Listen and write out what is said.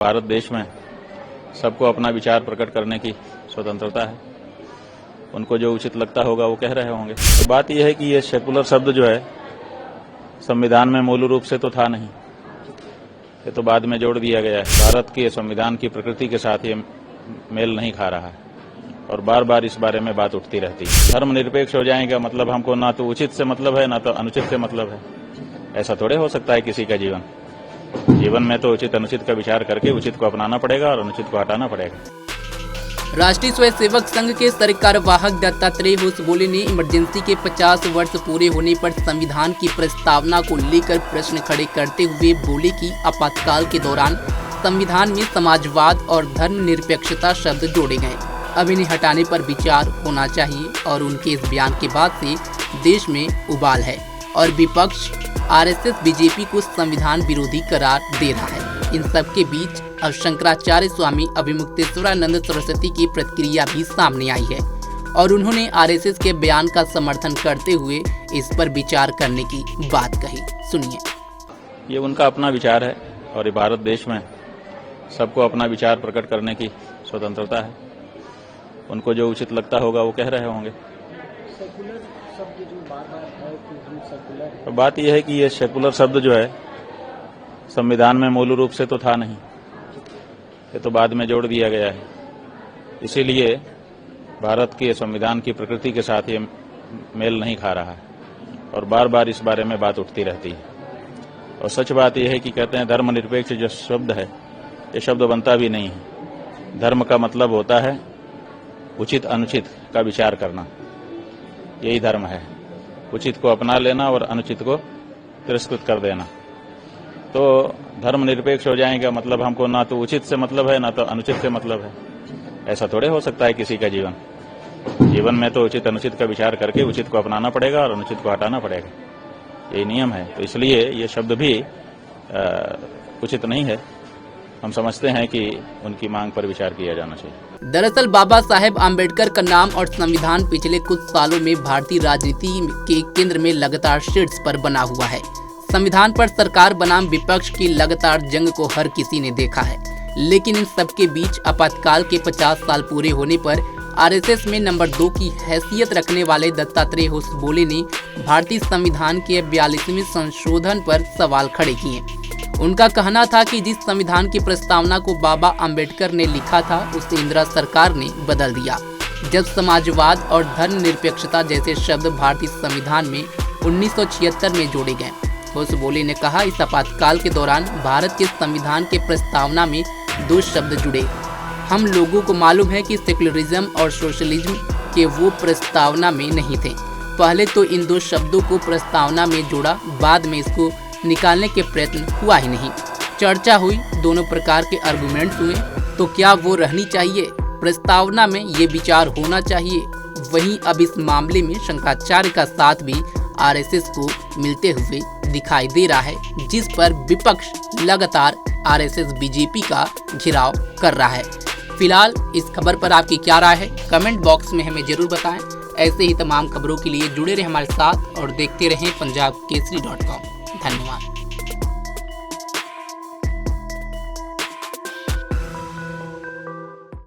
भारत देश में सबको अपना विचार प्रकट करने की स्वतंत्रता है। उनको जो उचित लगता होगा वो कह रहे होंगे। तो बात यह है कि ये सेकुलर शब्द जो है संविधान में मूल रूप से तो था नहीं, ये तो बाद में जोड़ दिया गया है। भारत के संविधान की प्रकृति के साथ ये मेल नहीं खा रहा है और बार बार इस बारे में बात उठती रहती है। धर्मनिरपेक्ष हो जाएगा मतलब हमको ना तो उचित से मतलब है ना तो अनुचित से मतलब है। ऐसा थोड़े हो सकता है किसी का जीवन में तो उचित अनुचित का विचार करके उचित को अपनाना पड़ेगा और अनुचित को हटाना पड़ेगा। राष्ट्रीय स्वयंसेवक संघ के सर कार्यवाहक दत्तात्रेय होसबोले ने इमरजेंसी के 50 वर्ष पूरे होने पर संविधान की प्रस्तावना को लेकर प्रश्न खड़े करते हुए बोले कि आपातकाल के दौरान संविधान में समाजवाद और धर्मनिरपेक्षता शब्द जोड़े गए। अब इन्हें हटाने पर विचार होना चाहिए और उनके इस बयान के बाद से देश में उबाल है और विपक्ष आरएसएस बीजेपी को संविधान विरोधी करार दे रहा है। इन सब के बीच अब शंकराचार्य स्वामी अभिमुक्तेश्वरानंद सरस्वती की प्रतिक्रिया भी सामने आई है और उन्होंने आरएसएस के बयान का समर्थन करते हुए इस पर विचार करने की बात कही। सुनिए। ये उनका अपना विचार है और ये भारत देश में सबको अपना विचार प्रकट करने की स्वतंत्रता है। उनको जो उचित लगता होगा वो कह रहे होंगे। तो बात यह है कि ये सेकुलर शब्द जो है संविधान में मूल रूप से तो था नहीं, ये तो बाद में जोड़ दिया गया है। इसीलिए भारत के संविधान की प्रकृति के साथ ये मेल नहीं खा रहा है और बार बार इस बारे में बात उठती रहती है। और सच बात यह है कि कहते हैं धर्मनिरपेक्ष जो शब्द है ये शब्द बनता भी नहीं है। धर्म का मतलब होता है उचित अनुचित का विचार करना, यही धर्म है। उचित को अपना लेना और अनुचित को तिरस्कृत कर देना। तो धर्मनिरपेक्ष हो जाएगा मतलब हमको ना तो उचित से मतलब है ना तो अनुचित से मतलब है। ऐसा थोड़े हो सकता है किसी का जीवन में तो उचित अनुचित का विचार करके उचित को अपनाना पड़ेगा और अनुचित को हटाना पड़ेगा, यही नियम है। तो इसलिए ये शब्द भी उचित नहीं है। हम समझते हैं कि उनकी मांग पर विचार किया जाना चाहिए। दरअसल बाबा साहेब आम्बेडकर का नाम और संविधान पिछले कुछ सालों में भारतीय राजनीति के केंद्र में लगातार शीर्ष पर बना हुआ है। संविधान पर सरकार बनाम विपक्ष की लगातार जंग को हर किसी ने देखा है, लेकिन इन सब के बीच आपातकाल के 50 साल पूरे होने पर आरएसएस में नंबर 2 की हैसियत रखने वाले दत्तात्रेय होसबोले ने भारतीय संविधान के 42वें संशोधन पर सवाल खड़े किए। उनका कहना था कि जिस संविधान की प्रस्तावना को बाबा अंबेडकर ने लिखा था उसे इंदिरा सरकार ने बदल दिया। जब समाजवाद और धर्मनिरपेक्षता जैसे शब्द भारतीय संविधान में 1976 में जोड़े गए। होसबोले ने कहा इस आपातकाल के दौरान भारत के संविधान के प्रस्तावना में 2 शब्द जुड़े। हम लोगों को मालूम है कि सेकुलरिज्म और सोशलिज्म के वो प्रस्तावना में नहीं थे। पहले तो इन 2 शब्दों को प्रस्तावना में जोड़ा, बाद में इसको निकालने के प्रयत्न हुआ ही नहीं। चर्चा हुई, दोनों प्रकार के आर्गुमेंट्स हुए, तो क्या वो रहनी चाहिए? प्रस्तावना में ये विचार होना चाहिए। वहीं अब इस मामले में शंकराचार्य का साथ भी आरएसएस को मिलते हुए दिखाई दे रहा है, जिस पर विपक्ष लगातार आरएसएस बीजेपी का घेराव कर रहा है। फिलहाल इस खबर पर आपकी क्या राय है? कमेंट बॉक्स में हमें जरूर बताएं। ऐसे ही तमाम खबरों के लिए जुड़े रहे हमारे साथ और देखते रहें पंजाबकेसरी.com। धन्यवाद।